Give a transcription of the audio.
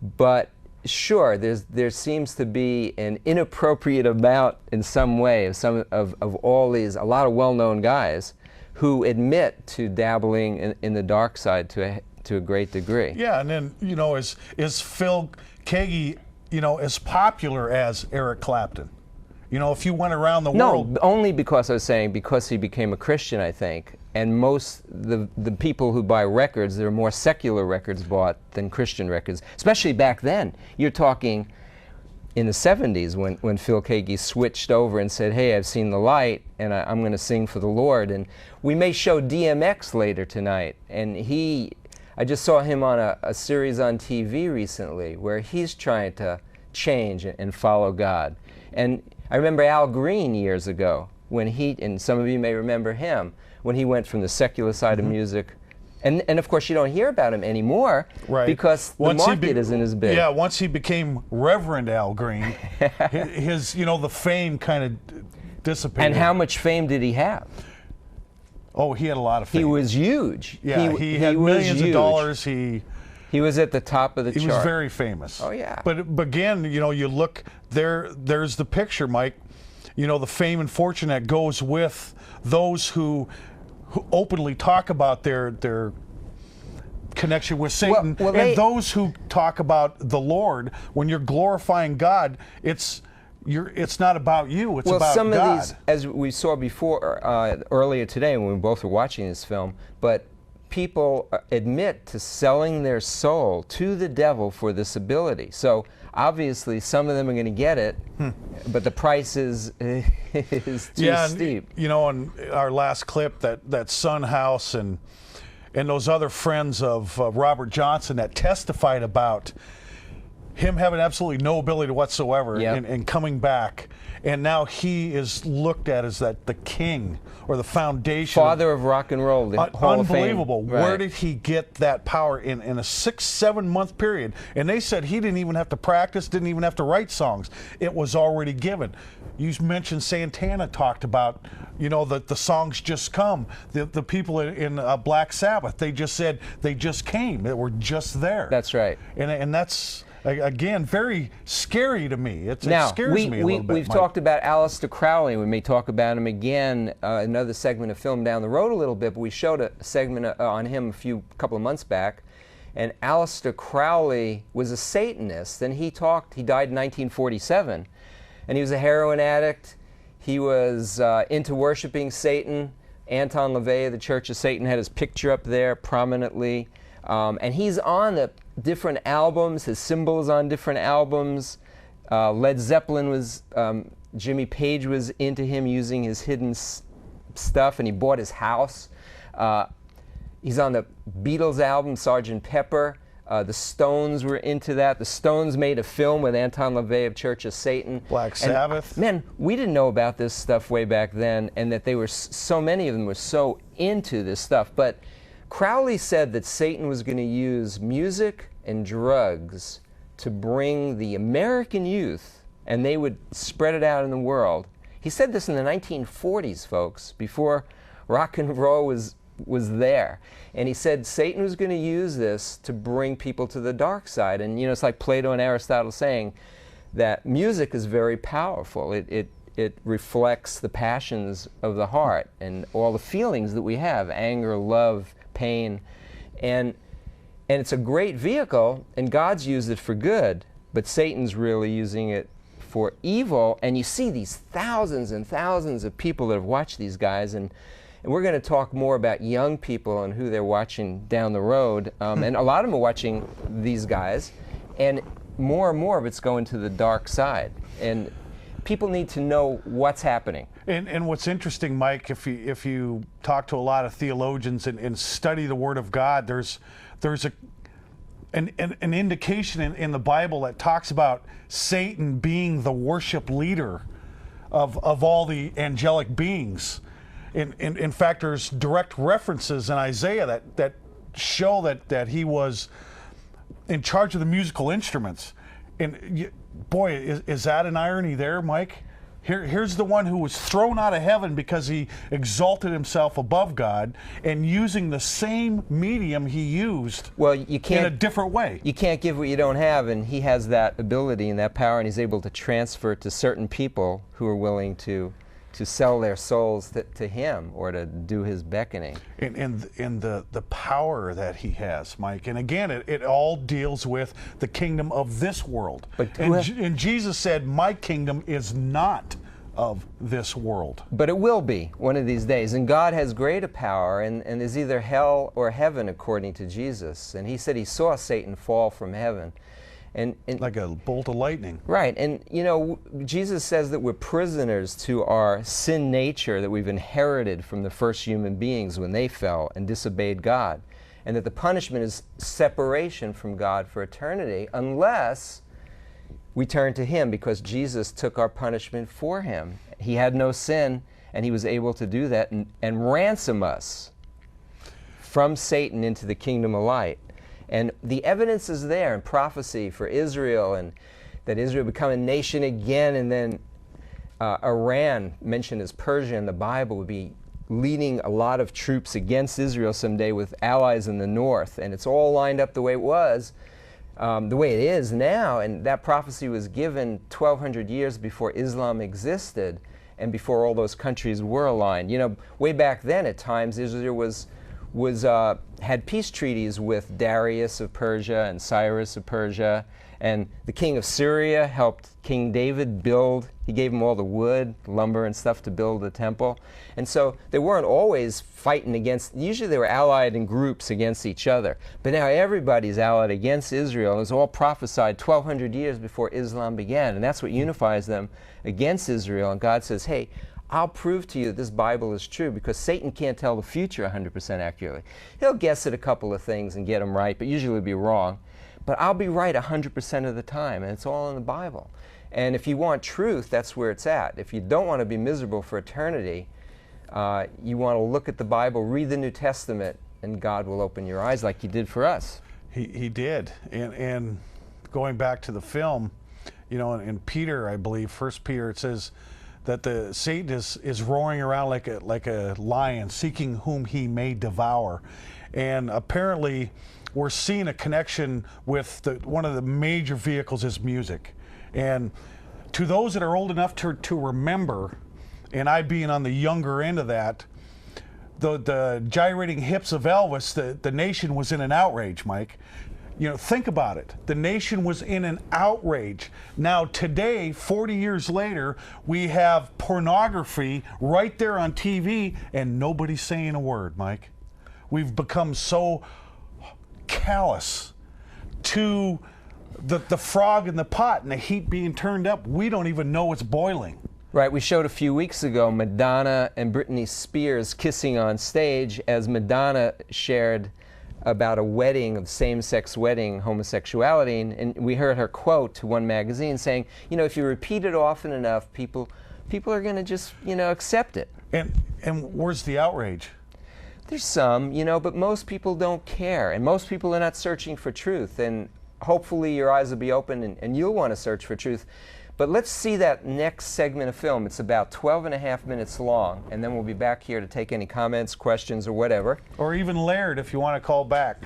But sure, there seems to be an inappropriate amount in some way of all these, a lot of well-known guys who admit to dabbling in the dark side to a great degree. Yeah, and then, you know, is Phil Keaggy, you know, as popular as Eric Clapton? You know, if you went around the world... No, only because I was saying, because he became a Christian, I think. And most, the people who buy records, there are more secular records bought than Christian records, especially back then. You're talking in the 70s when Phil Keaggy switched over and said, hey, I've seen the light, and I'm going to sing for the Lord. And we may show DMX later tonight. And I just saw him on a series on TV recently where he's trying to change and follow God. And I remember Al Green years ago when and some of you may remember him, when he went from the secular side of music. And of course you don't hear about him anymore, right, because the market isn't as big. Yeah, once he became Reverend Al Green, his, you know, the fame kind of dissipated. And how much fame did he have? Oh, he had a lot of fame. He was huge. Yeah, he had millions of dollars. He was at the top of the chart. He was very famous. Oh, yeah. But again, you know, you look, there's the picture, Mike. You know, the fame and fortune that goes with those who openly talk about their connection with Satan, and those who talk about the Lord. When you're glorifying God, it's not about you, it's about God. Well, some of these, as we saw before, earlier today when we both were watching this film, but people admit to selling their soul to the devil for this ability. So obviously some of them are going to get it, but the price is too steep. You know, in our last clip, that Son House and those other friends of Robert Johnson that testified about him having absolutely no ability whatsoever and coming back, and now he is looked at as the king or the foundation, father of rock and roll, the Hall of Fame. Unbelievable. Right. Where did he get that power in a 6-7 month period? And they said he didn't even have to practice, didn't even have to write songs. It was already given. You mentioned Santana talked about, you know, the songs just come. The people in Black Sabbath, they just said they just came. They were just there. That's right. And that's, again, very scary to me. It scares me a little bit. We've talked about Aleister Crowley. We may talk about him again, another segment of film down the road a little bit, but we showed a segment on him a couple of months back. And Aleister Crowley was a Satanist, and he died in 1947, and he was a heroin addict. He was into worshiping Satan. Anton LaVey of the Church of Satan had his picture up there prominently. And he's on the different albums, his symbols on different albums. Led Zeppelin was, Jimmy Page was into him using his hidden stuff, and he bought his house. He's on the Beatles album, Sgt. Pepper. The Stones were into that. The Stones made a film with Anton LaVey of Church of Satan. Black Sabbath. Man, we didn't know about this stuff way back then, and that they were, so many of them were so into this stuff. But Crowley said that Satan was going to use music and drugs to bring the American youth, and they would spread it out in the world. He said this in the 1940s, folks, before rock and roll was there. And he said Satan was going to use this to bring people to the dark side. And, you know, it's like Plato and Aristotle saying that music is very powerful. It reflects the passions of the heart and all the feelings that we have, anger, love, pain. And it's a great vehicle, and God's used it for good, but Satan's really using it for evil. And you see these thousands and thousands of people that have watched these guys, and we're going to talk more about young people and who they're watching down the road. And a lot of them are watching these guys, and more of it's going to the dark side. And people need to know what's happening. And what's interesting, Mike, if you talk to a lot of theologians and study the Word of God, there's an indication in the Bible that talks about Satan being the worship leader of all the angelic beings. In fact, there's direct references in Isaiah that show that he was in charge of the musical instruments. And boy, is that an irony there, Mike? Here's the one who was thrown out of heaven because he exalted himself above God, and using the same medium he used Well, you can't, in a different way. you can't give what you don't have, and he has that ability and that power, and he's able to transfer it to certain people who are willing to sell their souls to him or to do his beckoning. And the power that he has, Mike. And again, it all deals with the kingdom of this world. But and Jesus said, my kingdom is not of this world. But it will be one of these days. And God has greater power, and there's either hell or heaven according to Jesus. And he said he saw Satan fall from heaven. And Like a bolt of lightning. right, and you know, Jesus says that we're prisoners to our sin nature that we've inherited from the first human beings when they fell and disobeyed God. And that the punishment is separation from God for eternity unless we turn to him, because Jesus took our punishment for him. He had no sin, and he was able to do that and ransom us from Satan into the kingdom of light. And the evidence is there in prophecy for Israel, and that Israel become a nation again, and then Iran, mentioned as Persia in the Bible, would be leading a lot of troops against Israel someday with allies in the north. And it's all lined up the way it was, the way it is now. And that prophecy was given 1,200 years before Islam existed and before all those countries were aligned. You know, way back then at times, Israel had peace treaties with Darius of Persia and Cyrus of Persia, and the king of Syria helped King David build. He gave him all the wood, lumber, and stuff to build the temple. And so they weren't always fighting against, usually they were allied in groups against each other. But now everybody's allied against Israel. It was all prophesied 1,200 years before Islam began, and that's what unifies them against Israel. And God says, hey, I'll prove to you that this Bible is true, because Satan can't tell the future 100% accurately. He'll guess at a couple of things and get them right, but usually he'll be wrong. But I'll be right 100% of the time, and it's all in the Bible. And if you want truth, that's where it's at. If you don't want to be miserable for eternity, you want to look at the Bible, read the New Testament, and God will open your eyes like he did for us. He did. And going back to the film, you know, in Peter, I believe, 1 Peter, it says that Satan is roaring around like a lion, seeking whom he may devour. And apparently we're seeing a connection with one of the major vehicles is music. And to those that are old enough to remember, and I being on the younger end of that, the gyrating hips of Elvis, the nation was in an outrage, Mike. You know, think about it. The nation was in an outrage. Now today, 40 years later, we have pornography right there on TV, and nobody's saying a word, Mike. We've become so callous to the frog in the pot and the heat being turned up, we don't even know it's boiling. Right, we showed a few weeks ago Madonna and Britney Spears kissing on stage, as Madonna shared about a wedding, of same-sex wedding, homosexuality, and we heard her quote to one magazine saying, you know, if you repeat it often enough, people are going to just, you know, accept it. And where's the outrage? There's some, you know, but most people don't care, and most people are not searching for truth, and hopefully your eyes will be open and you'll want to search for truth. But let's see that next segment of film. It's about 12.5 minutes long, and then we'll be back here to take any comments, questions, or whatever. Or even Laird, if you want to call back.